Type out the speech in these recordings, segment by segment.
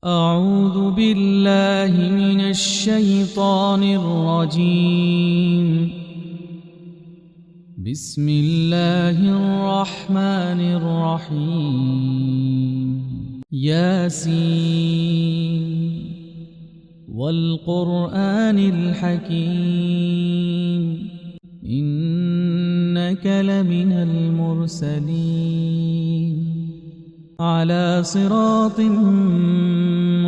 أعوذ بالله من الشيطان الرجيم. بسم الله الرحمن الرحيم. ياسين والقرآن الحكيم إنك لمن المرسلين على صراط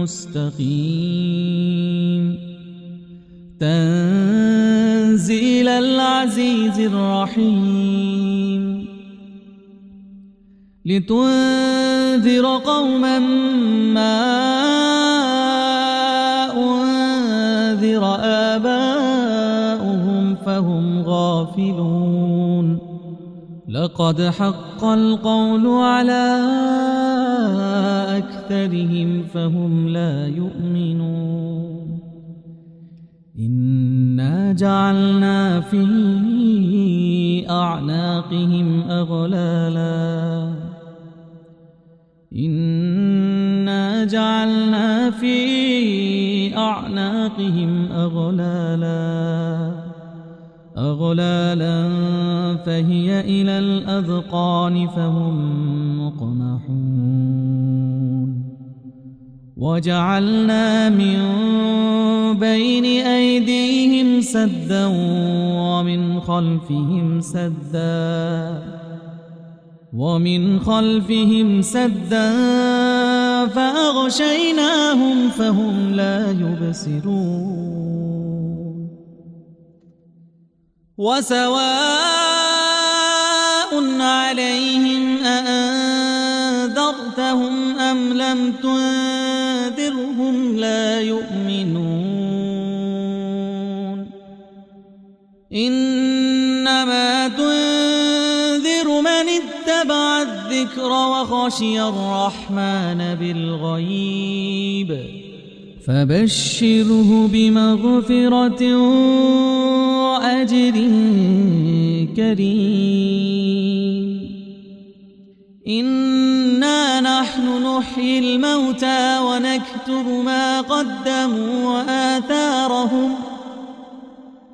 مستقيم تنزيل العزيز الرحيم لتنذر قوما ما أنذر آباؤهم فهم غافلون لقد حق القول على أكثرهم فهم لا يؤمنون إنا جعلنا في أعناقهم أغلالا فهي إلى الأذقان فهم مقمحون وجعلنا من بين أيديهم سدا ومن خلفهم سدا فأغشيناهم فهم لا يبصرون وسواء عليهم أأنذرتهم أم لم تنذرهم لا يؤمنون إنما تنذر من اتبع الذكر وخشي الرحمن بالغيب فبشره بمغفرة وأجر كريم إنا نحن نحيي الموتى ونكتب ما قدموا وآثارهم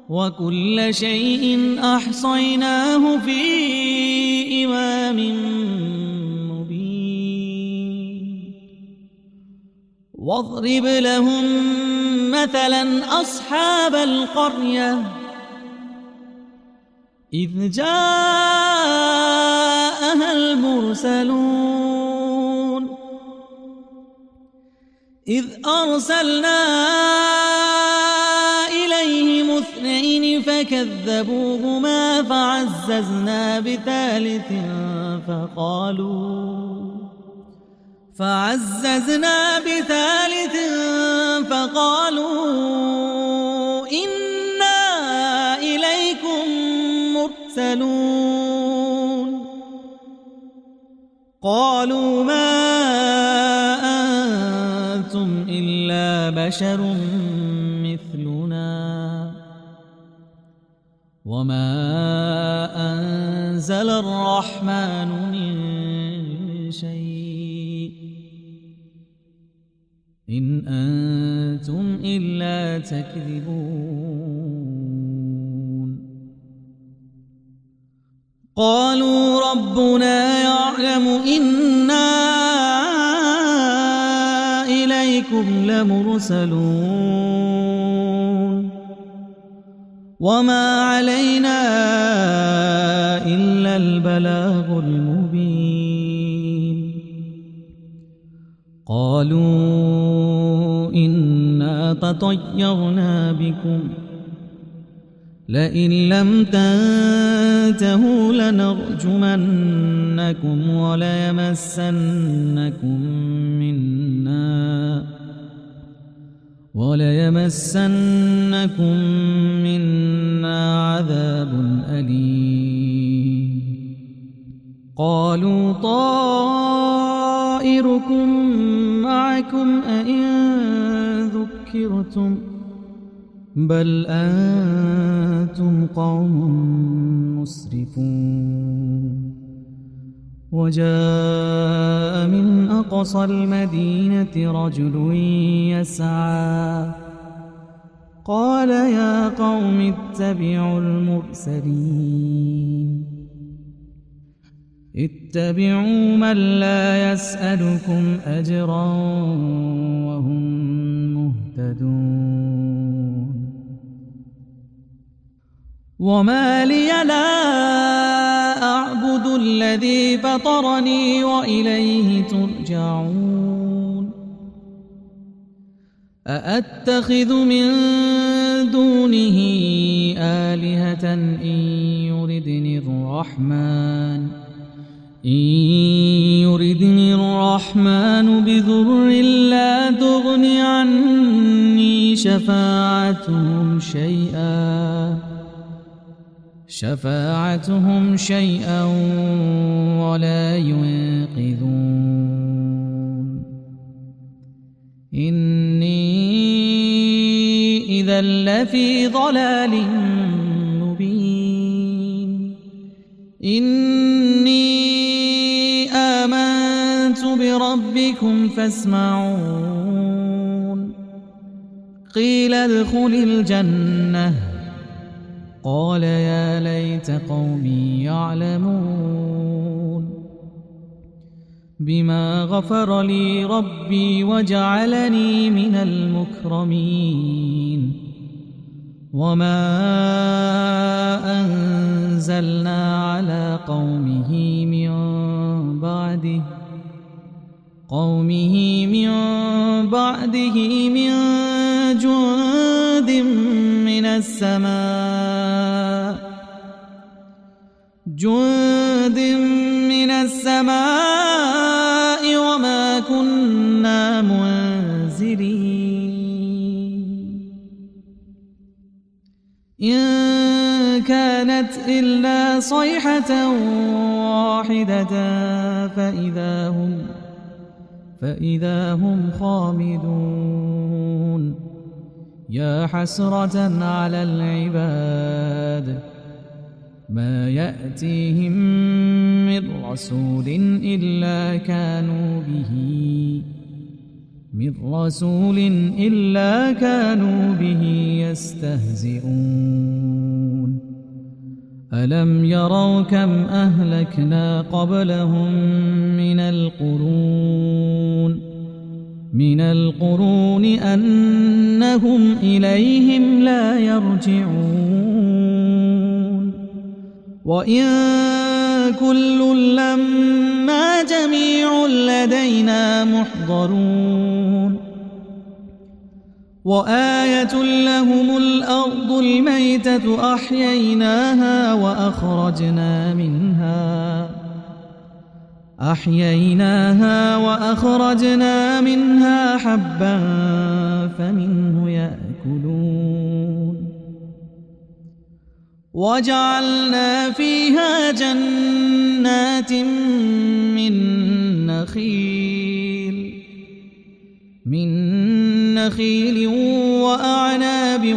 وكل شيء أحصيناه في إمام مبين واضرب لهم مثلا أصحاب القرية إذ جاءها المرسلون إذ أرسلنا إليهم 2 فكذبوهما فعززنا بثالث فقالوا إنا إليكم مرسلون قالوا ما أنتم إلا بشر مثلنا وما أنزل الرحمن من شيء إن أنتم إلا تكذبون قالوا ربنا يعلم إنا إليكم لمرسلون وما علينا إلا البلاغ المبين قالوا إنا تطيرنا بكم لئن لم تنتهوا لنرجمنكم وليمسنكم منا عذاب أليم قالوا طائركم معكم أئن ذكرتم بل أنتم قوم مسرفون وجاء من أقصى المدينة رجل يسعى قال يا قوم اتبعوا المرسلين اتبعوا من لا يسألكم أجرا وهم مهتدون وما لي لا أعبد الذي فطرني وإليه ترجعون أأتخذ من دونه آلهة إن يردني الرحمن بضر لا تغن عني شفاعتهم شيئا ولا ينقذون إني إذا لفي ضلال مبين إني آمنت بربكم فاسمعون قيل ادخل الجنة قال يا ليت قومي يعلمون بما غفر لي ربي وجعلني من المكرمين وما أنزلنا على قومه من بعده من جند من السماء وما كنا منزلين إن كانت إلا صيحة واحدة فإذا هم خامدون يا حسرة على العباد ما يأتيهم من رسول إلا كانوا به يستهزئون ألم يروا كم أهلكنا قبلهم من القرون أنهم إليهم لا يرجعون وإن كل لما جميع لدينا محضرون وآية لهم الأرض الميتة أحييناها وأخرجنا منها حبا فمنه يأكلون وجعلنا فيها جنات من نخيل وأعناب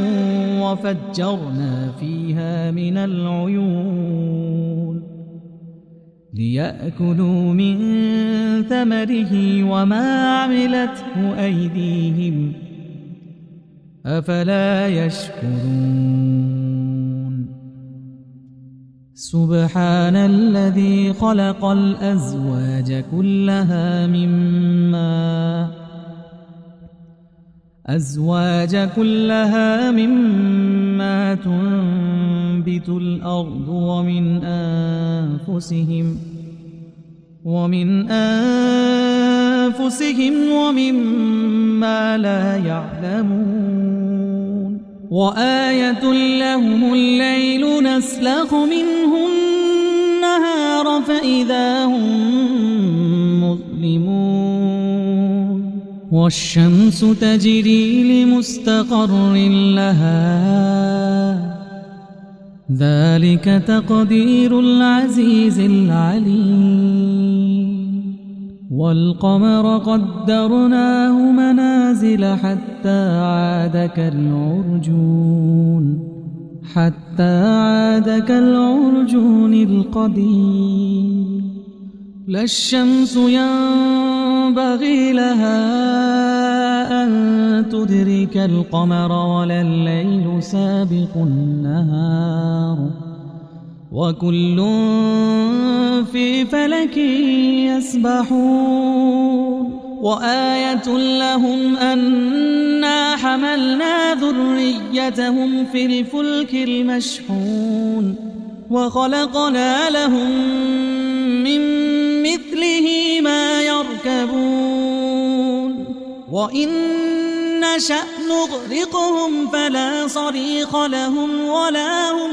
وفجرنا فيها من العيون ليأكلوا من ثمره وما عملته أيديهم أفلا يشكرون سبحان الذي خلق الأزواج كلها مما تنبت الأرض ومن أنفسهم ومما لا يعلمون وآية لهم الليل نسلخ منه النهار فإذا هم مظلمون والشمس تجري لمستقر لها ذلك تقدير العزيز العليم والقمر قدرناه منازل حتى عاد كالعرجون القديم لا الشمس ينبغي لها أن تدرك القمر ولا الليل سابق النهار وكل في فلك يسبحون وآية لهم أنا حملنا ذريتهم في الفلك المشحون وخلقنا لهم من مثله ما يركبون وإن نشأ نغرقهم فلا صريخ لهم ولا هم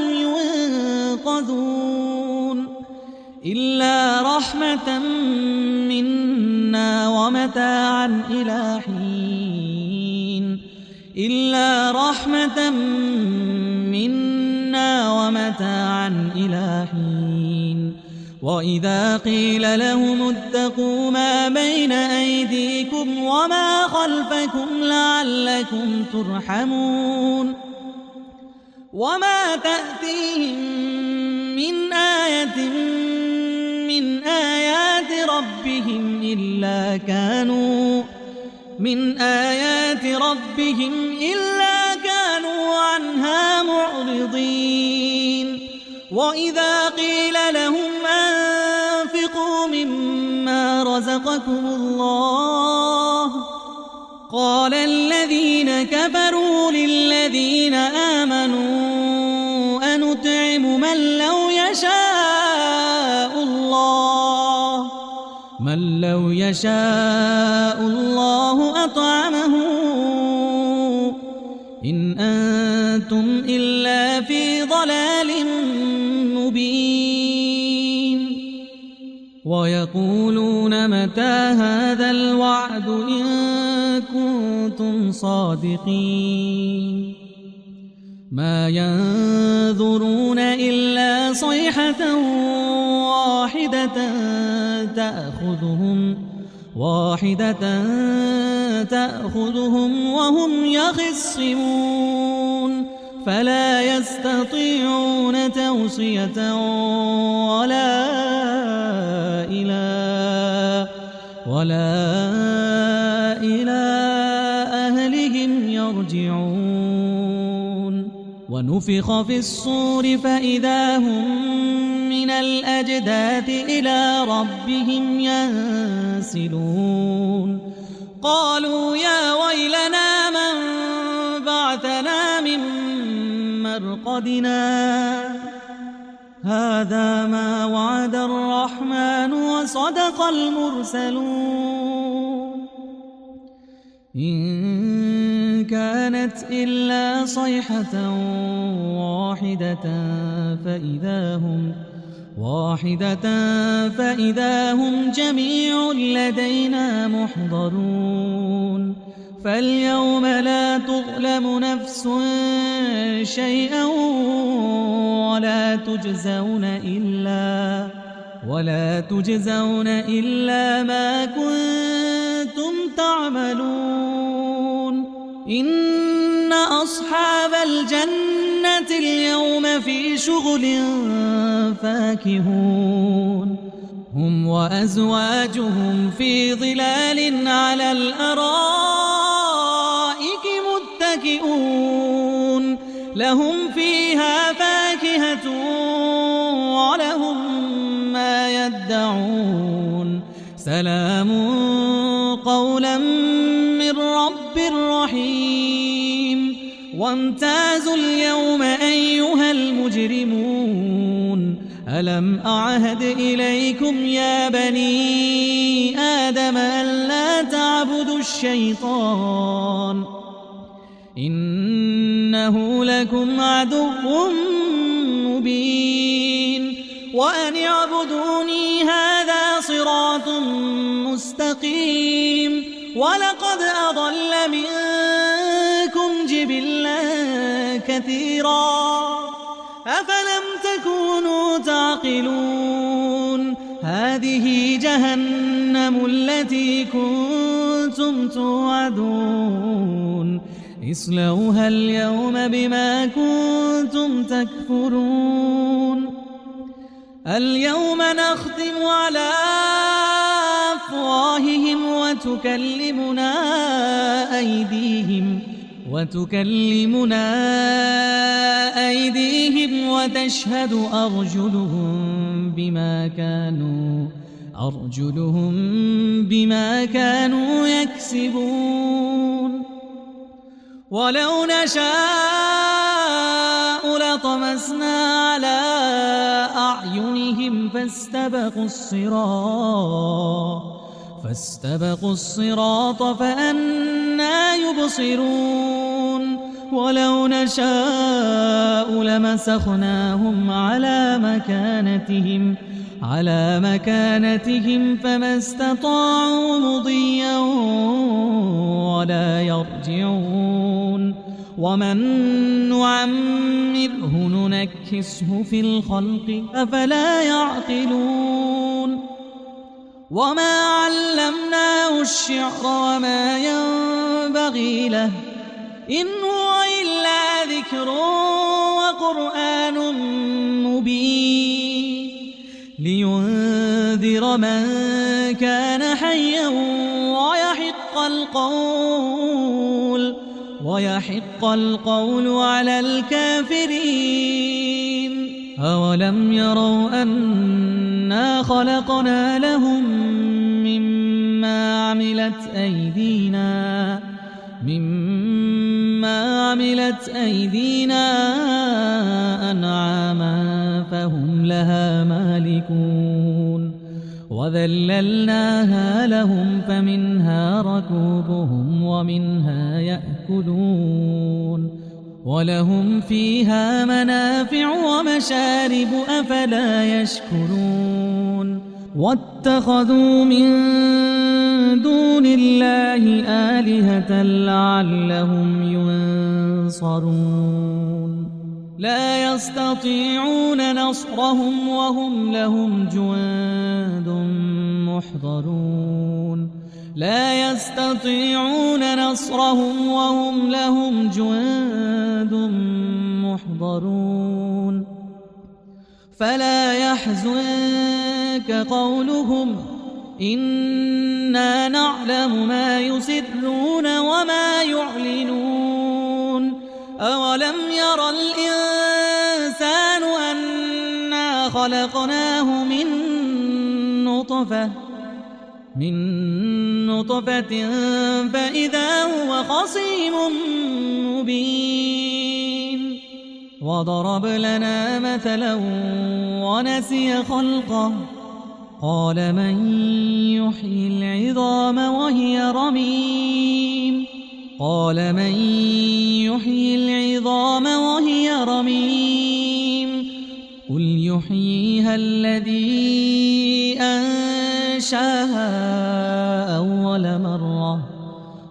ينقذون إلا رحمة منا ومتاعا إلى حين إلا رحمة منا ومتاعا إلى حين وإذا قيل لهم اتقوا ما بين أيديكم وما خلفكم لعلكم ترحمون وما تأتيهم من آية من آيات ربهم إلا كانوا عنها معرضين وإذا قيل لهم أنفقوا مما رزقكم الله قال الذين كفروا للذين آمنوا أنطعم من لو يشاء الله أطعمه إن أنتم إلا في ضلال مبين ويقولون متى هذا الوعد إن كنتم صادقين ما ينظرون إلا صيحة واحدة تأخذهم وهم يخصمون فلا يستطيعون توصية ولا إلى أهلهم يرجعون ونفخ في الصور فإذا هم من الأجداث إلى ربهم ينسلون قالوا يا ويلنا من بعثنا من مرقدنا هذا ما وعد الرحمن وصدق المرسلون إن كانت إلا صيحة فإذا هم جميع لدينا محضرون فاليوم لا تظلم نفس شيئا ولا تجزون إلا ما كنتم تعملون إن أصحاب الجنة اليوم في شغل فاكهون هم وأزواجهم في ظلال على الأرائك متكئون لهم فيها فاكهة ولهم ما يدعون سلام قولا من رب رحيم وامتازوا اليوم أيها المجرمون ألم أعهد إليكم يا بني آدم ألا تعبدوا الشيطان إنه لكم عدو مبين وأن اعبدوني هذا صراط مستقيم ولقد أضل منكم جبلا كثيرا أفلم تكونوا تعقلون هذه جهنم التي كنتم توعدون اصلوها اليوم بما كنتم تكفرون اليوم نختم على أفواههم وتكلمنا أيديهم وتشهد أرجلهم بما كانوا يكسبون ولو نشاء لطمسنا على أعينهم فاستبقوا الصراط فأنى يبصرون ولو نشاء لمسخناهم على مكانتهم فما استطاعوا مضيا ولا يرجعون ومن نعمره ننكسه في الخلق أفلا يعقلون وما علمناه الشعر وما ينبغي له إن هو إلا ذكر وقرآن مبين لينذر من كان حيا ويحق القول على الكافرين أولم يروا أنا خلقنا لهم مما عملت أيدينا أنعاما فهم لها مالكون وذللناها لهم فمنها ركوبهم ومنها يأكلون ولهم فيها منافع ومشارب أفلا يشكرون واتخذوا من دون الله آلهة لعلهم ينصرون لا يستطيعون نصرهم وهم لهم جند محضرون فلا يحزنك قولهم إنا نعلم ما يسرون وما يعلنون أولم ير الإنسان أنا خلقناه من نطفة فإذا هو خصيم مبين وضرب لنا مثلا ونسي خلقه قال من يحيي العظام وهي رميم قل يحييها الذي أنشاها أول مرة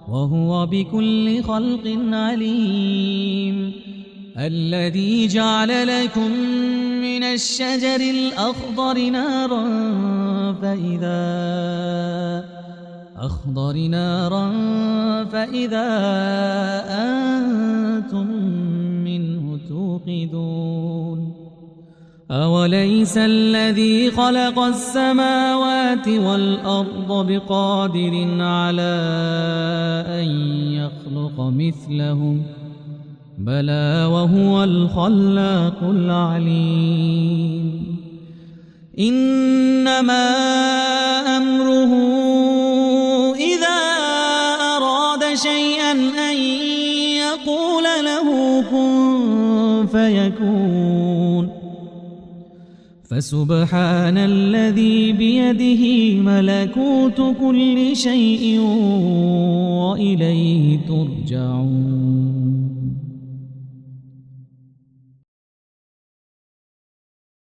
وهو بكل خلق عليم الذي جعل لكم من الشجر الأخضر نارا فإذا أنتم منه توقدون أوليس الذي خلق السماوات والأرض بقادر على أن يخلق مثلهم بلى وهو الخلاق العليم إنما أمره إذا أراد شيئا أن يقول له كن فيكون فسبحان الذي بيده ملكوت كل شيء وإليه ترجعون